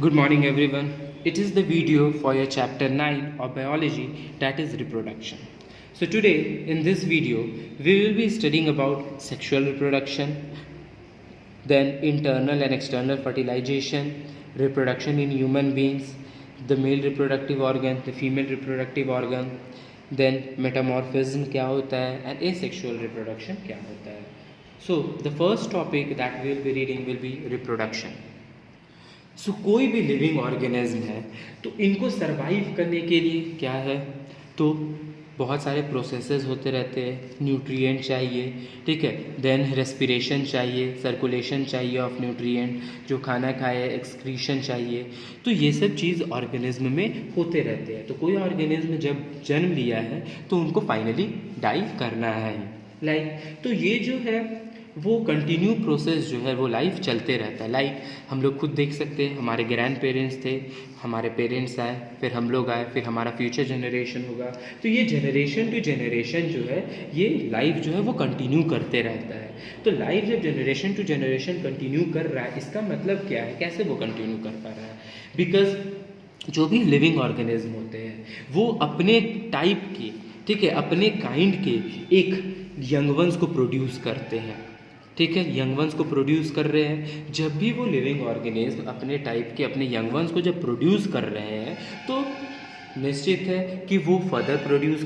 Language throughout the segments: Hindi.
Good morning, everyone. It is the video for your chapter 9 of biology, that is reproduction. So, today in this video, we will be studying about sexual reproduction, then internal and external fertilization, reproduction in human beings, the male reproductive organ, the female reproductive organ, then metamorphism क्या होता है, and asexual reproduction क्या होता है. So, the first topic that we will be reading will be reproduction. कोई भी लिविंग ऑर्गेनिज्म है तो इनको सरवाइव करने के लिए क्या है, तो बहुत सारे प्रोसेसेस होते रहते हैं. न्यूट्रिएंट चाहिए, ठीक है, देन रेस्पिरेशन चाहिए, सर्कुलेशन चाहिए ऑफ न्यूट्रिएंट, जो खाना खाए, एक्सक्रीशन चाहिए. तो ये सब चीज़ ऑर्गेनिज्म में होते रहते हैं. तो कोई ऑर्गेनिज्म जब जन्म लिया है तो उनको फाइनली डाई करना है. तो ये जो है वो कंटिन्यू प्रोसेस जो है वो लाइफ चलते रहता है. हम लोग खुद देख सकते हैं, हमारे ग्रैंड पेरेंट्स थे, हमारे पेरेंट्स आए, फिर हम लोग आए, फिर हमारा फ्यूचर जनरेशन होगा. तो ये जनरेशन टू जनरेशन जो है ये लाइफ जो है वो कंटिन्यू करते रहता है. तो लाइफ जब जनरेशन टू जनरेशन कंटिन्यू कर रहा है, इसका मतलब क्या है, कैसे वो कंटिन्यू कर पा रहा है? बिकॉज जो भी लिविंग ऑर्गेनिज्म होते हैं वो अपने टाइप के, ठीक है, अपने काइंड के एक यंग वंस को प्रोड्यूस करते हैं. ठीक है, यंग वंस को प्रोड्यूस कर रहे हैं. जब भी वो लिविंग ऑर्गेनिज्म अपने टाइप के अपने यंग वंस को जब प्रोड्यूस कर रहे हैं तो निश्चित है कि वो फर्दर प्रोड्यूस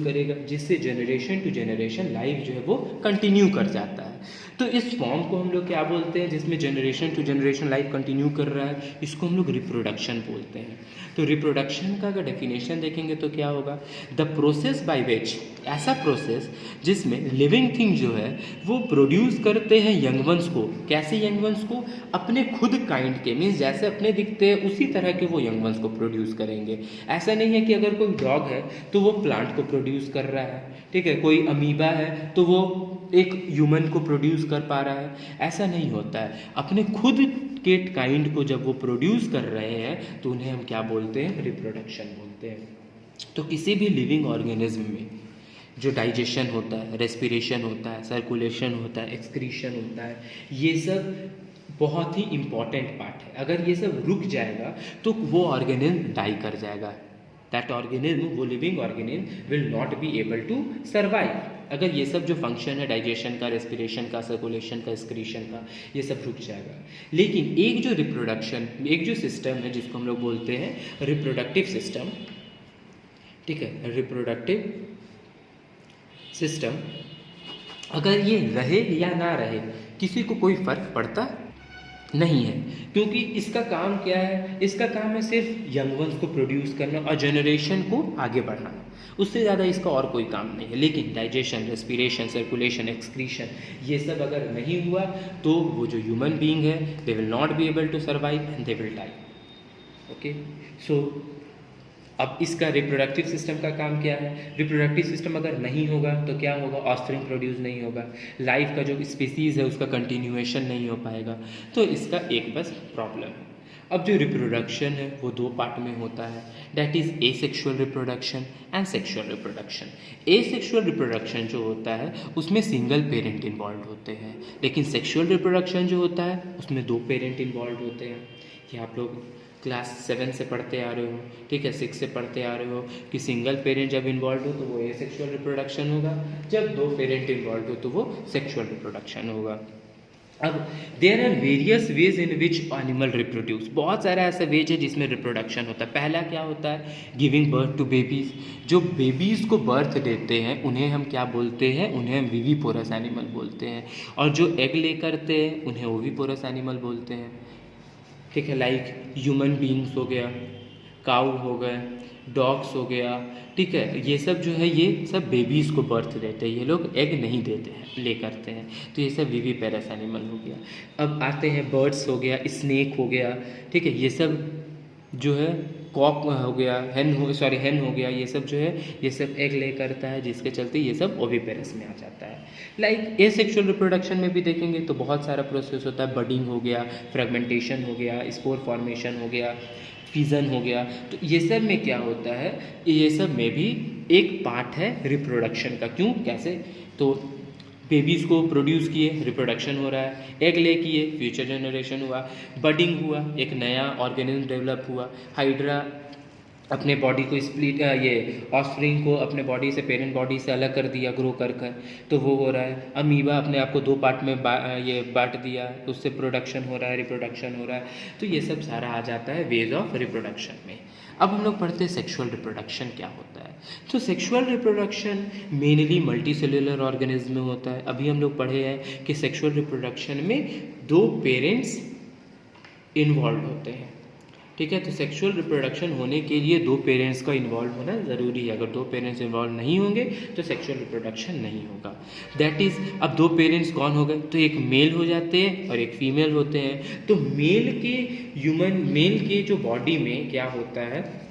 करेगा, जिससे जनरेशन टू जनरेशन लाइफ जो है वो कंटिन्यू कर जाता है. तो इस फॉर्म को हम लोग क्या बोलते हैं, जिसमें generation to generation life continue कर रहा है, इसको हम लोग रिप्रोडक्शन बोलते हैं. तो रिप्रोडक्शन का अगर डेफिनेशन देखेंगे तो क्या होगा, द प्रोसेस बाय विच, ऐसा प्रोसेस जिसमें लिविंग थिंग जो है वो प्रोड्यूस करते हैं यंग वंस को. कैसे यंग वंस को? अपने खुद काइंड के, मीन्स जैसे अपने दिखते हैं उसी तरह के वो यंग वंस को प्रोड्यूस करेंगे. ऐसा नहीं है कि अगर कोई डॉग है तो वो प्लांट को प्रोड्यूस कर रहा है, ठीक है, कोई अमीबा है तो वो एक ह्यूमन को प्रोड्यूस कर पा रहा है. ऐसा नहीं होता है. अपने खुद के काइंड को जब वो प्रोड्यूस कर रहे हैं तो उन्हें हम क्या बोलते हैं, रिप्रोडक्शन बोलते हैं. तो किसी भी लिविंग ऑर्गेनिज्म में जो डाइजेशन होता है, रेस्पिरेशन होता है, सर्कुलेशन होता है, एक्सक्रीशन होता है, ये सब बहुत ही इम्पॉर्टेंट पार्ट है. अगर ये सब रुक जाएगा तो वो ऑर्गेनिज्म डाई कर जाएगा. दैट ऑर्गेनिज्म, वो living organism will not be able to survive. अगर ये सब जो फंक्शन है डाइजेशन का, रेस्पिरेशन का, सर्कुलेशन का, एक्सक्रीशन का, ये सब रुक जाएगा. लेकिन एक जो रिप्रोडक्शन, एक जो सिस्टम है जिसको हम लोग बोलते हैं रिप्रोडक्टिव सिस्टम, ठीक है, रिप्रोडक्टिव सिस्टम, अगर ये रहे या ना रहे किसी को कोई फ़र्क पड़ता नहीं है. क्योंकि इसका काम क्या है, इसका काम है सिर्फ यंग वंस को प्रोड्यूस करना और जनरेशन को आगे बढ़ाना. उससे ज़्यादा इसका और कोई काम नहीं है. लेकिन डाइजेशन, रेस्पिरेशन, सर्कुलेशन, एक्सक्रीशन, ये सब अगर नहीं हुआ तो वो जो ह्यूमन बीइंग है they will not be able to survive and they will die. Okay, so अब इसका रिप्रोडक्टिव सिस्टम का काम क्या है? रिप्रोडक्टिव सिस्टम अगर नहीं होगा तो क्या होगा, ऑफस्प्रिंग प्रोड्यूस नहीं होगा, लाइफ का जो स्पीसीज़ है उसका कंटिन्यूएशन नहीं हो पाएगा. तो इसका एक बस प्रॉब्लम है. अब जो रिप्रोडक्शन है वो दो पार्ट में होता है, that is asexual reproduction and sexual reproduction. Asexual reproduction जो होता है उसमें सिंगल पेरेंट इन्वॉल्व होते हैं, लेकिन सेक्सुअल रिप्रोडक्शन जो होता है उसमें दो पेरेंट इन्वॉल्व होते हैं. ये आप लोग क्लास 7 से पढ़ते आ रहे हो, ठीक है, 6 से पढ़ते आ रहे हो कि सिंगल पेरेंट जब इन्वॉल्व हो तो वो एसेक्सुअल रिप्रोडक्शन होगा, जब दो पेरेंट इन्वॉल्व हो तो वो सेक्सुअल रिप्रोडक्शन होगा. अब there are various ways in which animal reproduce. बहुत सारा ऐसा वेज है जिसमें रिप्रोडक्शन होता है. पहला क्या होता है, गिविंग बर्थ टू बेबीज़. जो बेबीज़ को बर्थ देते हैं उन्हें हम क्या बोलते हैं, उन्हें हम विविपोरस एनिमल बोलते हैं. और जो एग ले करते हैं उन्हें ओविपोरस एनिमल बोलते हैं. ठीक है, लाइक ह्यूमन बीइंग्स हो गया, काऊ हो गए, डॉग्स हो गया, ठीक है, ये सब जो है ये सब बेबीज़ को बर्थ देते हैं. ये लोग एग नहीं देते हैं, ले करते हैं. तो ये सब विविपेरस एनिमल हो गया. अब आते हैं बर्ड्स हो गया, स्नेक हो गया, ठीक है, ये सब जो है, कॉक हो गया, हेन हो गया, ये सब जो है ये सब एग ले करता है, जिसके चलते ये सब ओविपेरस में आ जाता है. लाइक एसेक्सुअल रिप्रोडक्शन में भी देखेंगे तो बहुत सारा प्रोसेस होता है. बडिंग हो गया, फ्रेगमेंटेशन हो गया, स्पोर फॉर्मेशन हो गया, फिजन हो गया. तो ये सब में क्या होता है, ये सब में भी एक पार्ट है रिप्रोडक्शन का. क्यों, कैसे? तो बेबीज़ को प्रोड्यूस किए, रिप्रोडक्शन हो रहा है, एग ले किए, फ्यूचर जनरेशन हुआ, बडिंग हुआ, एक नया ऑर्गेनिज्म डेवलप हुआ, हाइड्रा अपने बॉडी को स्प्लिट, ये ऑफस्प्रिंग को अपने बॉडी से, पेरेंट बॉडी से अलग कर दिया ग्रो कर कर, तो वो हो रहा है। अमीबा अपने आप को 2 पार्ट में ये बांट दिया, उससे प्रोडक्शन हो रहा है, रिप्रोडक्शन हो रहा है। तो ये सब सारा आ जाता है वेज ऑफ रिप्रोडक्शन में। अब हम लोग पढ़ते हैं सेक्सुअल रिप्रोडक्शन क्या होता है। तो sexual reproduction mainly multi cellular organism में होता है। अभी हम लोग पढ़े हैं कि सेक्सुअल रिप्रोडक्शन में 2 पेरेंट्स इन्वॉल्व होते हैं, ठीक है। तो सेक्सुअल रिप्रोडक्शन होने के लिए 2 पेरेंट्स का इन्वॉल्व होना ज़रूरी है। अगर 2 पेरेंट्स इन्वॉल्व नहीं होंगे तो सेक्सुअल रिप्रोडक्शन नहीं होगा। दैट इज़, अब 2 पेरेंट्स कौन हो गए, तो एक मेल हो जाते हैं और एक फीमेल होते हैं। तो मेल के जो बॉडी में क्या होता है,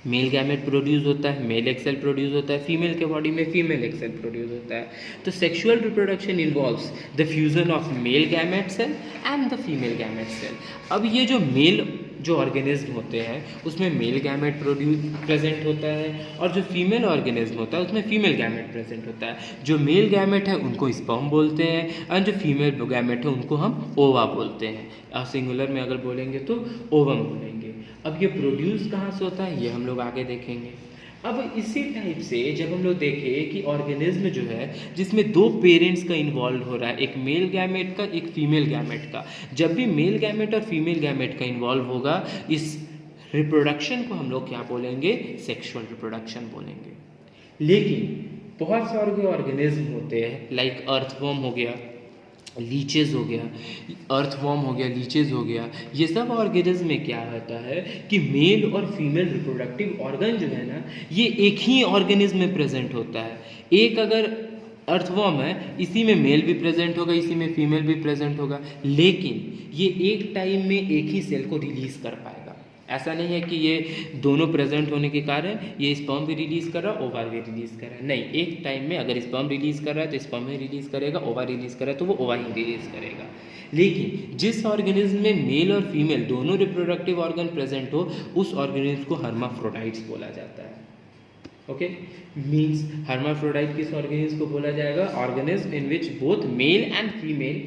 मेल गैमेट प्रोड्यूस होता है, मेल एक्स सेल प्रोड्यूस होता है, फीमेल के बॉडी में फीमेल एक्स सेल प्रोड्यूस होता है। तो sexual reproduction involves the fusion of male gamete cell and the female gamete cell. अब ये जो ऑर्गेनिज्म होते हैं उसमें मेल गैमेट प्रेजेंट होता है और जो फीमेल ऑर्गेनिज्म होता है उसमें फीमेल गैमेट प्रेजेंट होता है। जो मेल गैमेट है उनको स्पर्म बोलते हैं और जो फीमेल गैमेट है उनको हम ओवा बोलते हैं। और सिंगुलर में अगर बोलेंगे तो ओवम बोलेंगे। अब ये प्रोड्यूस कहाँ से होता है ये हम लोग आगे देखेंगे। अब इसी टाइप से जब हम लोग देखें कि ऑर्गेनिज्म जो है जिसमें 2 पेरेंट्स का इन्वॉल्व हो रहा है, एक मेल गैमेट का एक फीमेल गैमेट का, जब भी मेल गैमेट और फीमेल गैमेट का इन्वॉल्व होगा इस रिप्रोडक्शन को हम लोग क्या बोलेंगे, सेक्सुअल रिप्रोडक्शन बोलेंगे। लेकिन बहुत सारे ऑर्गेनिज्म होते हैं लाइक अर्थवर्म हो गया, लीचेज हो गया, अर्थवर्म हो गया, लीचेज हो गया, ये सब ऑर्गेनिज्म में क्या होता है कि मेल और फीमेल रिप्रोडक्टिव ऑर्गन जो है ना ये एक ही ऑर्गेनिज्म में प्रेजेंट होता है। एक अगर अर्थवर्म है इसी में मेल भी प्रेजेंट होगा, इसी में फीमेल भी प्रेजेंट होगा, लेकिन ये एक टाइम में एक ही सेल को रिलीज कर पाएगा। ऐसा नहीं है कि ये दोनों प्रेजेंट होने के कारण ये स्पर्म भी रिलीज कर रहा है, ओवा भी रिलीज कर रहा है, नहीं, एक टाइम में अगर स्पर्म रिलीज कर रहा है तो स्पर्म ही रिलीज करेगा, ओवा रिलीज कर रहा है तो वो ओवा ही रिलीज करेगा। लेकिन जिस ऑर्गेनिज्म में मेल और फीमेल दोनों रिप्रोडक्टिव ऑर्गन प्रेजेंट हो उस ऑर्गेनिज्म को हर्माफ्रोडाइट्स बोला जाता है। ओके, मीन्स हर्माफ्रोडाइट किस ऑर्गेनिज्म को बोला जाएगा, organism in which both male and female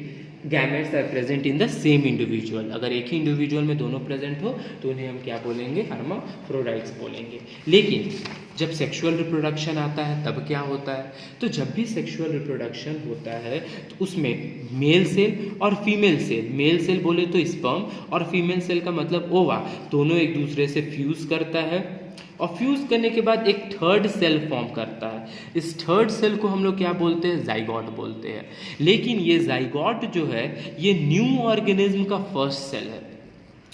gametes are present in the same individual. अगर एक ही इंडिविजुअल में दोनों प्रेजेंट हो तो उन्हें हम क्या बोलेंगे, हर्माफ्रोडाइट्स बोलेंगे। लेकिन जब सेक्सुअल रिप्रोडक्शन आता है तब क्या होता है, तो जब भी सेक्सुअल रिप्रोडक्शन होता है तो उसमें मेल सेल और फीमेल सेल, मेल सेल बोले तो स्पर्म और फीमेल सेल का मतलब ओवा, दोनों एक दूसरे से फ्यूज करता है और फ्यूज करने के बाद एक थर्ड सेल फॉर्म करता है। इस थर्ड सेल को हम लोग क्या बोलते हैं, जाइगोट बोलते हैं। लेकिन ये जाइगोट जो है ये न्यू ऑर्गेनिज्म का फर्स्ट सेल है।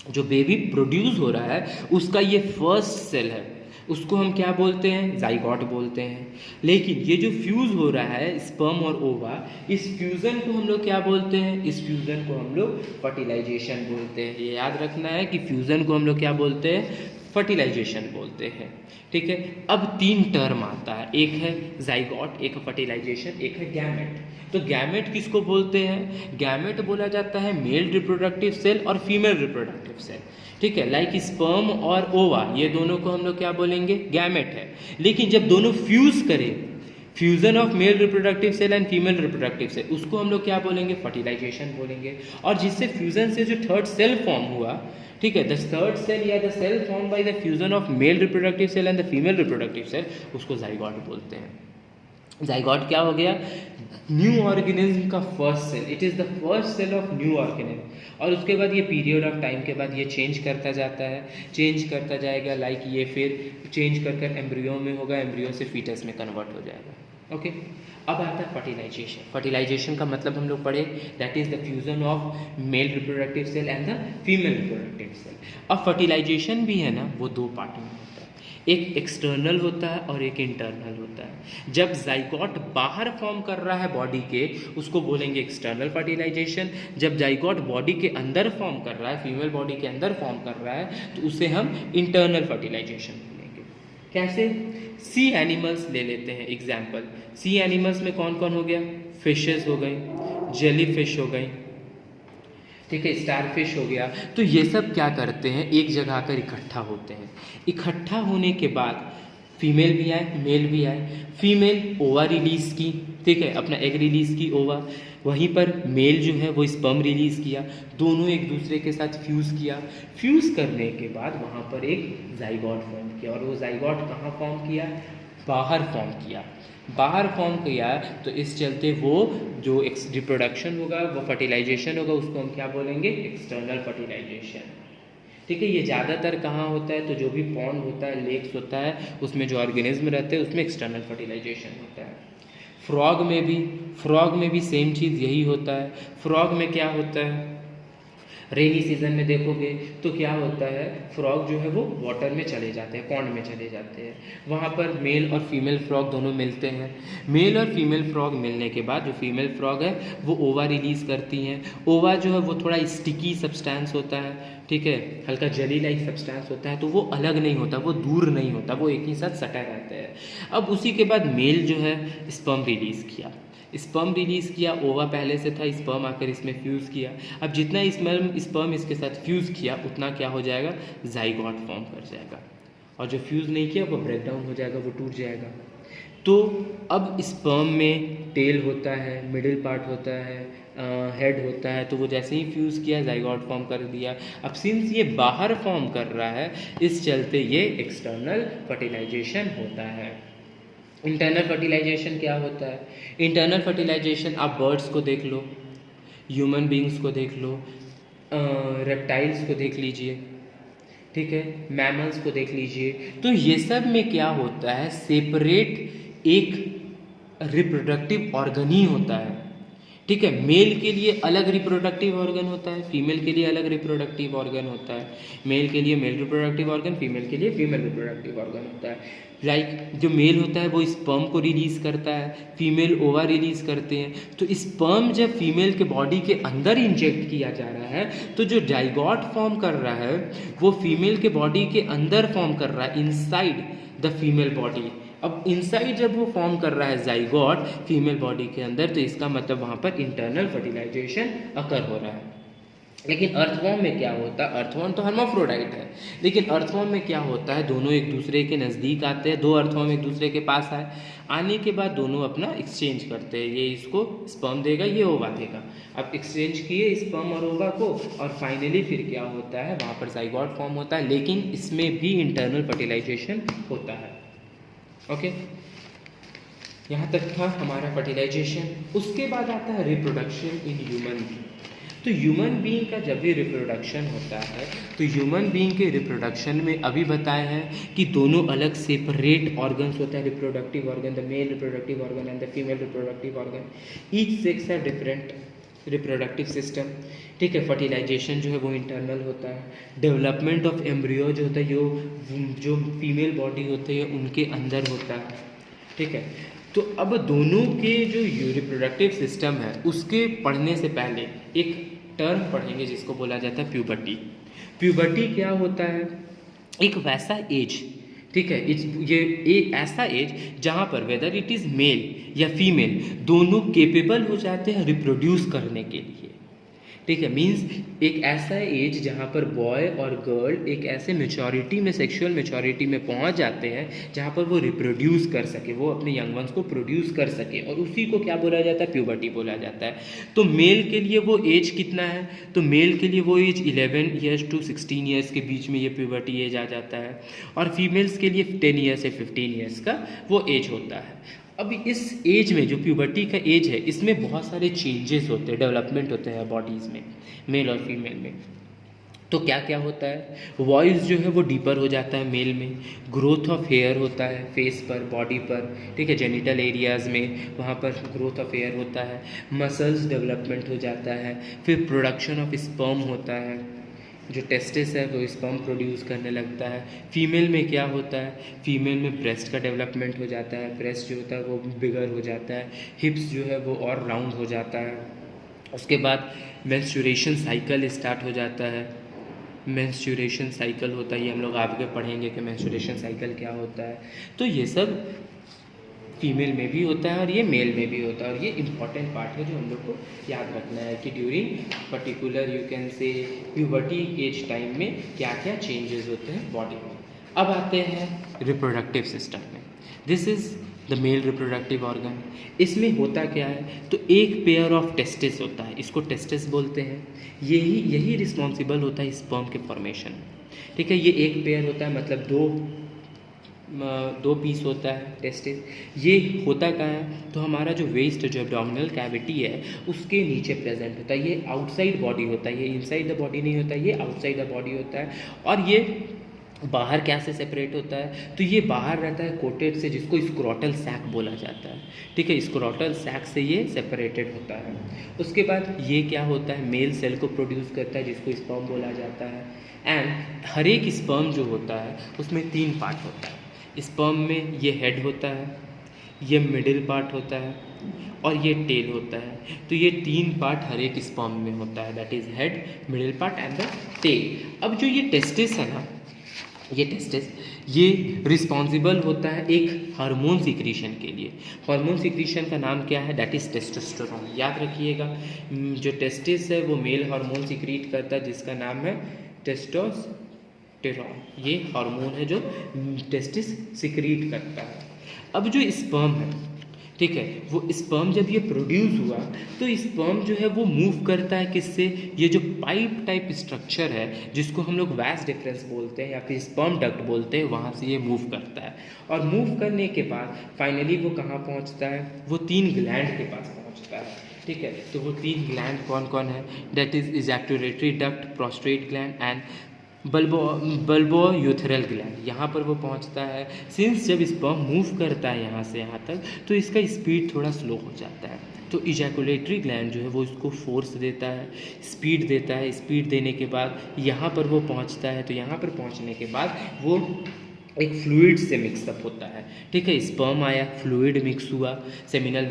जो बेबी प्रोड्यूस हो रहा है उसका ये फर्स्ट सेल है, उसको हम क्या बोलते हैं, जाइगोट बोलते हैं। लेकिन ये जो फ्यूज हो रहा है स्पर्म और ओवा, इस फ्यूजन को हम लोग क्या बोलते हैं, इस फ्यूजन को हम लोग फर्टिलाइजेशन बोलते हैं। ये याद रखना है कि फ्यूजन को हम लोग क्या बोलते हैं, फर्टिलाइजेशन बोलते हैं। ठीक है, अब 3 टर्म आता है, एक है जाइगोट, एक है फर्टिलाइजेशन, एक है गैमेट। तो गैमेट किसको बोलते हैं, गैमेट बोला जाता है मेल रिप्रोडक्टिव सेल और फीमेल रिप्रोडक्टिव सेल। ठीक है, लाइक स्पर्म और ओवा ये दोनों को हम लोग क्या बोलेंगे, गैमेट है। लेकिन जब दोनों फ्यूज करें, fusion of male reproductive cell and female reproductive cell, उसको हम लोग क्या बोलेंगे, फर्टिलाइजेशन बोलेंगे। और जिससे फ्यूजन से जो थर्ड सेल फॉर्म हुआ, ठीक है, द थर्ड सेल या the cell form by the fusion of male reproductive cell and the female reproductive cell, उसको जाइगोट बोलते हैं। जाइगोट क्या हो गया, न्यू ऑर्गेनिज्म का first cell, it is the first cell of new organism. और उसके बाद ये पीरियड ऑफ टाइम के बाद ये चेंज करता जाता है, चेंज करता जाएगा, लाइक ये फिर चेंज कर कर एम्ब्रियो में होगा, एम्ब्रियो से फीटस में कन्वर्ट हो जाएगा। ओके, अब आता है फर्टिलाइजेशन। फर्टिलाइजेशन का मतलब हम लोग पढ़े, that is the fusion of male reproductive cell and the female reproductive cell. अब फर्टिलाइजेशन भी है ना वो 2 पार्ट में होता है, एक एक्सटर्नल होता है और एक इंटरनल होता है। जब जाइगोट बाहर फॉर्म कर रहा है बॉडी के, उसको बोलेंगे एक्सटर्नल फर्टिलाइजेशन। जब जाइगोट बॉडी के अंदर फॉर्म कर रहा है, फीमेल बॉडी के अंदर फॉर्म कर रहा है, तो उसे हम इंटरनल फर्टिलाइजेशन बोलेंगे। कैसे, सी एनिमल्स ले लेते हैं एग्जाम्पल। सी एनिमल्स में कौन कौन हो गया, फिशेस हो गई, जेली फिश हो गई, ठीक है, स्टारफिश हो गया। तो ये सब क्या करते हैं, एक जगह आकर इकट्ठा होते हैं। इकट्ठा होने के बाद फीमेल भी आए मेल भी आए। फीमेल ओवा रिलीज़ की, ठीक है, अपना एग रिलीज़ की ओवा, वहीं पर मेल जो है वो स्पर्म रिलीज़ किया, दोनों एक दूसरे के साथ फ्यूज़ किया। फ्यूज़ करने के बाद वहाँ पर एक जाइगोट फॉर्म किया, और वो जाइगोट कहाँ फॉर्म किया? बाहर फॉर्म किया। बाहर फॉर्म किया तो इस चलते वो जो रिप्रोडक्शन होगा, वो फर्टिलाइजेशन होगा, उसको हम क्या बोलेंगे? External fertilisation. ठीक है, ये ज़्यादातर कहाँ होता है? तो जो भी पॉन्ड होता है, लेक्स होता है, उसमें जो ऑर्गेनिज्म रहते हैं उसमें एक्सटर्नल फर्टिलाइजेशन होता है। फ्रॉग में भी सेम चीज़ यही होता है। फ्रॉग में क्या होता है? रेनी सीजन में देखोगे तो क्या होता है? फ्रॉग जो है वो वाटर में चले जाते हैं, पॉन्ड में चले जाते हैं। वहाँ पर मेल और फीमेल फ्रॉग दोनों मिलते हैं। मेल और फीमेल फ्रॉग मिलने के बाद जो फीमेल फ्रॉग है वो ओवा रिलीज़ करती हैं। ओवा जो है वो थोड़ा स्टिकी सब्सटेंस होता है, ठीक है, हल्का जली लाइक सब्सटेंस होता है, तो वो अलग नहीं होता, वो दूर नहीं होता, वो एक ही साथ सटा रहता है। अब उसी के बाद मेल जो है स्पर्म रिलीज़ किया। स्पर्म रिलीज़ किया, ओवा पहले से था, स्पर्म आकर इसमें फ्यूज़ किया। अब जितना स्पर्म इसके साथ फ्यूज़ किया उतना क्या हो जाएगा? जाइगोट फॉर्म कर जाएगा। और जो फ्यूज़ नहीं किया वो ब्रेक डाउन हो जाएगा, वो टूट जाएगा। तो अब स्पर्म में टेल होता है, मिडिल पार्ट होता है, हेड होता है, तो वो जैसे ही फ्यूज़ किया जाइगोट फॉर्म कर दिया। अब सिंस ये बाहर फॉर्म कर रहा है, इस चलते ये एक्सटर्नल फर्टिलाइजेशन होता है। इंटरनल फर्टिलाइजेशन क्या होता है? इंटरनल फर्टिलाइजेशन आप बर्ड्स को देख लो, ह्यूमन बींग्स को देख लो, रेप्टाइल्स को देख लीजिए, ठीक है, मैमल्स को देख लीजिए, तो ये सब में क्या होता है? सेपरेट एक रिप्रोडक्टिव ऑर्गन ही होता है, ठीक है। मेल के लिए अलग रिप्रोडक्टिव ऑर्गन होता है, फीमेल के लिए अलग रिप्रोडक्टिव ऑर्गन होता है। मेल के लिए मेल रिप्रोडक्टिव ऑर्गन, फीमेल के लिए फीमेल रिप्रोडक्टिव ऑर्गन होता है। जो मेल होता है वो स्पर्म को रिलीज़ करता है, फीमेल ओवा रिलीज़ करते हैं। तो स्पर्म जब फीमेल के बॉडी के अंदर इंजेक्ट किया जा रहा है, तो जो जाइगोट फॉर्म कर रहा है वो फीमेल के बॉडी के अंदर फॉर्म कर रहा है, इनसाइड द फीमेल बॉडी। अब इनसाइड जब वो फॉर्म कर रहा है जाइगोट फीमेल बॉडी के अंदर, तो इसका मतलब वहाँ पर इंटरनल फर्टिलाइजेशन अकर हो रहा है। लेकिन अर्थवॉर्म में क्या होता है? अर्थवॉर्म तो हर्माफ्रोडाइट है, लेकिन अर्थवॉर्म में क्या होता है? दोनों एक दूसरे के नज़दीक आते हैं, दो अर्थवॉर्म एक दूसरे के पास आए, आने के बाद दोनों अपना एक्सचेंज करते हैं। ये इसको स्पर्म देगा, ये ओवा देगा। अब एक्सचेंज किए स्पर्म और ओवा को, और फाइनली फिर क्या होता है? वहाँ पर जाइगोट फॉर्म होता है, लेकिन इसमें भी इंटरनल फर्टिलाइजेशन होता है। ओके, यहाँ तक था हमारा फर्टिलाइजेशन। उसके बाद आता है रिप्रोडक्शन इन ह्यूमन बीइंग। तो ह्यूमन बीइंग का जब भी रिप्रोडक्शन होता है, तो ह्यूमन बीइंग के रिप्रोडक्शन में अभी बताया है कि दोनों अलग सेपरेट ऑर्गन्स होता है। Reproductive organ, the male reproductive organ and the female reproductive organ. Each sex have different reproductive system, ठीक है। फर्टिलाइजेशन जो है वो इंटरनल होता है। डेवलपमेंट ऑफ एम्ब्रियो जो होता है, जो फीमेल बॉडी होती है उनके अंदर होता है, ठीक है। तो अब दोनों के जो रिप्रोडक्टिव सिस्टम है उसके पढ़ने से पहले एक टर्म पढ़ेंगे जिसको बोला जाता है प्यूबर्टी। प्यूबर्टी क्या होता है? एक वैसा एज, ठीक है, ये एक ऐसा एज जहाँ पर वेदर इट इज़ मेल या फीमेल दोनों केपेबल हो जाते हैं रिप्रोड्यूस करने के लिए, ठीक है। मीन्स एक ऐसा एज जहाँ पर बॉय और गर्ल एक ऐसे मेच्योरिटी में, सेक्सुअल मेच्योरिटी में पहुँच जाते हैं जहाँ पर वो रिप्रोड्यूस कर सके, वो अपने यंग वंस को प्रोड्यूस कर सके, और उसी को क्या बोला जाता है? प्यूबर्टी बोला जाता है। तो मेल के लिए वो एज कितना है? तो मेल के लिए वो एज 11 ईयर्स टू 16 ईयर्स के बीच में ये प्यूबर्टी एज आ जाता है, और फीमेल्स के लिए 10 ईयर्स से 15 ईयर्स का वो एज होता है। अब इस एज में जो प्यूबर्टी का एज है, इसमें बहुत सारे चेंजेस होते हैं, डेवलपमेंट होते हैं बॉडीज़ में, मेल और फीमेल में। तो क्या क्या होता है? वॉइस जो है वो डीपर हो जाता है मेल में, ग्रोथ ऑफ हेयर होता है फेस पर, बॉडी पर, ठीक है, जेनिटल एरियाज़ में वहाँ पर ग्रोथ ऑफ हेयर होता है, मसल्स डेवलपमेंट हो जाता है, फिर प्रोडक्शन ऑफ स्पर्म होता है, जो टेस्टिस है वो स्पर्म प्रोड्यूस करने लगता है। फीमेल में क्या होता है? फीमेल में ब्रेस्ट का डेवलपमेंट हो जाता है, ब्रेस्ट जो होता है वो बिगर हो जाता है, हिप्स जो है वो और राउंड हो जाता है। उसके बाद मेंस्ट्रुएशन साइकिल स्टार्ट हो जाता है। मेंस्ट्रुएशन साइकिल होता है, ये हम लोग आगे पढ़ेंगे कि मेंस्ट्रुएशन साइकिल क्या होता है। तो ये सब फीमेल में भी होता है और ये मेल में भी होता है, और ये इम्पॉर्टेंट पार्ट है जो हम लोग को याद रखना है कि during particular you can say puberty as time में क्या क्या चेंजेस होते हैं बॉडी में। अब आते हैं रिप्रोडक्टिव सिस्टम में। This is the male reproductive organ. इसमें होता क्या है, तो एक पेयर ऑफ टेस्टिस होता है, इसको टेस्टिस बोलते हैं। यही रिस्पॉन्सिबल होता है स्पर्म के फॉर्मेशन। ठीक है, ये एक पेयर होता है, मतलब दो पीस होता है टेस्टिस। ये होता कहाँ है, तो हमारा जो वेस्ट, जो एब्डोमिनल कैविटी है उसके नीचे प्रेजेंट होता है। ये आउटसाइड बॉडी होता है, ये इनसाइड द बॉडी नहीं होता, ये आउटसाइड द बॉडी होता है। और ये बाहर क्या से सेपरेट होता है, तो ये बाहर रहता है कोटेड से, जिसको स्क्रोटल सैक बोला जाता है। ठीक है, स्क्रोटल सैक से ये सेपरेटेड होता है। उसके बाद ये क्या होता है, मेल सेल को प्रोड्यूस करता है, जिसको स्पर्म बोला जाता है। एंड हर एक स्पर्म जो होता है उसमें 3 पार्ट होता है। स्पर्म में ये हेड होता है, ये मिडिल पार्ट होता है और ये टेल होता है। तो ये 3 पार्ट हर एक स्पर्म में होता है, that is head, middle part and the tail. अब जो ये टेस्टिस है ना, ये टेस्टिस ये रिस्पॉन्सिबल होता है एक हार्मोन सिक्रीशन के लिए। हार्मोन सिक्रीशन का नाम क्या है, दैट इज़ टेस्टोस्टेरोन। याद रखिएगा, जो टेस्टिस है वो मेल हार्मोन सिक्रीट करता है, जिसका नाम है टेस्टोस्टेरोन। ये हार्मोन है जो टेस्टिस सिक्रीट करता है। अब जो स्पर्म है, ठीक है, वो स्पर्म जब ये प्रोड्यूस हुआ तो स्पर्म जो है वो मूव करता है किससे, ये जो पाइप टाइप स्ट्रक्चर है जिसको हम लोग वैस डिफरेंस बोलते हैं या फिर स्पर्म डक्ट बोलते हैं, वहाँ से ये मूव करता है। और मूव करने के बाद फाइनली वो कहाँ पहुँचता है, वो 3 ग्लैंड के पास पहुँचता है। ठीक है, तो वो 3 ग्लैंड कौन कौन है, that is ejaculatory duct, prostate gland and bulbourethral gland. यहाँ पर वो पहुँचता है। सिंस जब स्पर्म मूव करता है यहाँ से यहाँ तक, तो इसका स्पीड थोड़ा स्लो हो जाता है। तो इजैकुलेटरी ग्लैंड जो है वो इसको फोर्स देता है, स्पीड देता है। स्पीड देने के बाद यहाँ पर वो पहुँचता है। तो यहाँ पर पहुँचने के बाद वो एक फ्लूइड से मिक्सअप होता है। ठीक है, स्पर्म आया, फ्लूइड मिक्स हुआ, सेमिनल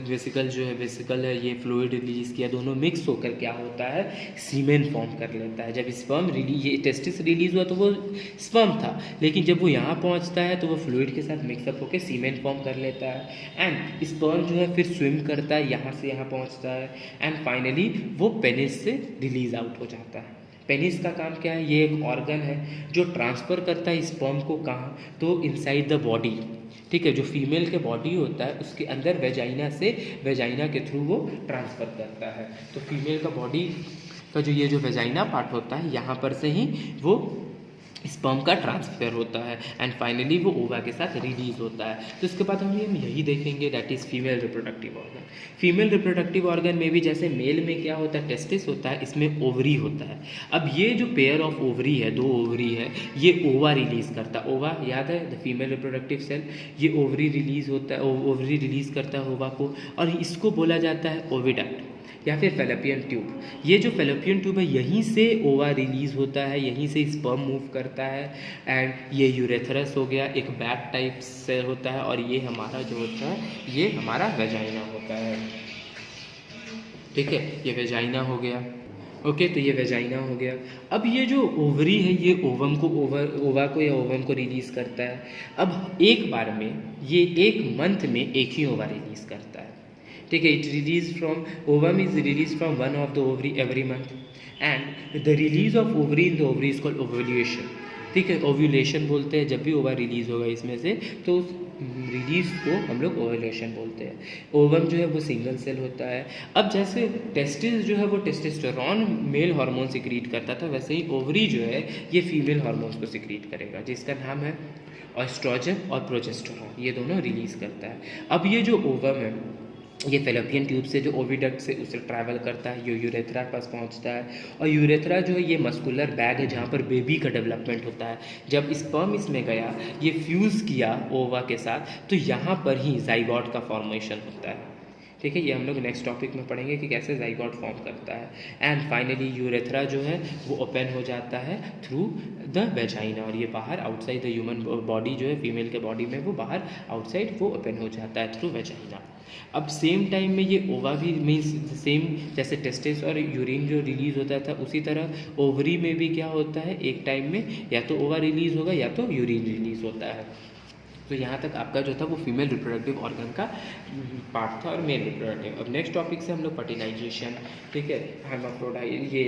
वेसिकल जो है वेसिकल है, ये फ्लूइड रिलीज किया, दोनों मिक्स होकर क्या होता है, सीमेन फॉर्म कर लेता है। जब स्पर्म रिलीज, ये टेस्टिस रिलीज हुआ तो वो स्पर्म था, लेकिन जब वो यहाँ पहुँचता है तो वो फ्लूइड के साथ मिक्सअप होकर सीमेन फॉर्म कर लेता है। एंड स्पर्म जो है फिर स्विम करता है, यहाँ से यहाँ पहुँचता है एंड फाइनली वो पेनिस से रिलीज आउट हो जाता है। पेनिस का काम क्या है, ये एक ऑर्गन है जो ट्रांसफ़र करता है स्पर्म को कहाँ, तो इनसाइड द बॉडी। ठीक है, जो फीमेल के बॉडी होता है उसके अंदर वेजाइना से, वेजाइना के थ्रू वो ट्रांसफ़र करता है। तो फीमेल का बॉडी का जो ये जो वेजाइना पार्ट होता है, यहाँ पर से ही वो स्पर्म का ट्रांसफ़र होता है एंड फाइनली वो ओवा के साथ रिलीज होता है। तो इसके बाद हम यही देखेंगे, that is female reproductive organ. Female reproductive organ में भी जैसे मेल में क्या होता है, टेस्टिस होता है, इसमें ओवरी होता है। अब ये जो पेयर ऑफ ओवरी है, 2 ओवरी है, ये ओवा रिलीज करता है। ओवा याद है, द फीमेल रिप्रोडक्टिव सेल, ये ओवरी रिलीज होता है, ओवरी रिलीज करता है ओवा को, और इसको बोला जाता है ओविडक्ट या फिर फेलोपियन ट्यूब। ये जो फेलोपियन ट्यूब है, यहीं से ओवा रिलीज होता है, यहीं से स्पर्म मूव करता है। एंड ये यूरेथरस हो गया, एक बैग टाइप से होता है, और ये हमारा जो होता है, ये हमारा वेजाइना होता है। ठीक है, ये वेजाइना हो गया। ओके, तो ये वेजाइना हो गया। अब ये जो ओवरी है, ये ओवम को ओवा को या ओवम को रिलीज करता है। अब एक बार में ये एक मंथ में एक ही ओवा रिलीज करता है। ठीक है, it release from ovum is release from one of the ovary every month and the release of ovary in the ovary is called ovulation. ठीक है, ओव्यूलेशन बोलते हैं जब भी ओवा रिलीज होगा इसमें से, तो उस रिलीज को हम लोग ओव्यूलेशन बोलते हैं। ओवम जो है वो सिंगल सेल होता है। अब जैसे टेस्टिस जो है वो टेस्टोस्टेरोन मेल हार्मोन सिक्रीट करता था, वैसे ही ओवरी जो है ये फीमेल हार्मोन्स को सिक्रीट करेगा, जिसका नाम है एस्ट्रोजन और प्रोजेस्टेरोन। ये दोनों रिलीज करता है। अब ये जो ओवम है, ये फेलोपियन ट्यूब से जो ओविडक्ट से उसे ट्रैवल करता है, ये यूरेथ्रा के पास पहुंचता है। और यूरेथ्रा जो है ये मस्कुलर बैग है जहाँ पर बेबी का डेवलपमेंट होता है। जब स्पर्म इसमें गया, ये फ्यूज़ किया ओवा के साथ, तो यहाँ पर ही जाइगोट का फॉर्मेशन होता है। ठीक है, ये हम लोग नेक्स्ट टॉपिक में पढ़ेंगे कि कैसे जाइगोट फॉर्म करता है। एंड फाइनली यूरेथ्रा जो है वो ओपन हो जाता है थ्रू द वेजाइना, और ये बाहर आउटसाइड द ह्यूमन बॉडी जो है फीमेल के बॉडी में, वो बाहर आउटसाइड वो ओपन हो जाता है थ्रू वेजाइना। अब सेम टाइम में ये ओवा भी मीन्स सेम जैसे टेस्टिस और यूरिन जो रिलीज़ होता था, उसी तरह ओवरी में भी क्या होता है, एक टाइम में या तो ओवा रिलीज़ होगा या तो यूरिन रिलीज़ होता है। तो यहाँ तक आपका जो था वो फीमेल रिप्रोडक्टिव ऑर्गन का पार्ट था और मेल रिप्रोडक्टिव। अब नेक्स्ट टॉपिक से हम लोग फर्टिलाइजेशन, ठीक है, हेर्माफ्रोडाइट, ये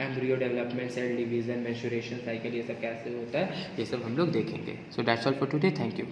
embryo development, cell division, menstruation cycle, ये सब कैसे होता है, ये सब हम लोग देखेंगे। So that's all for today, thank you.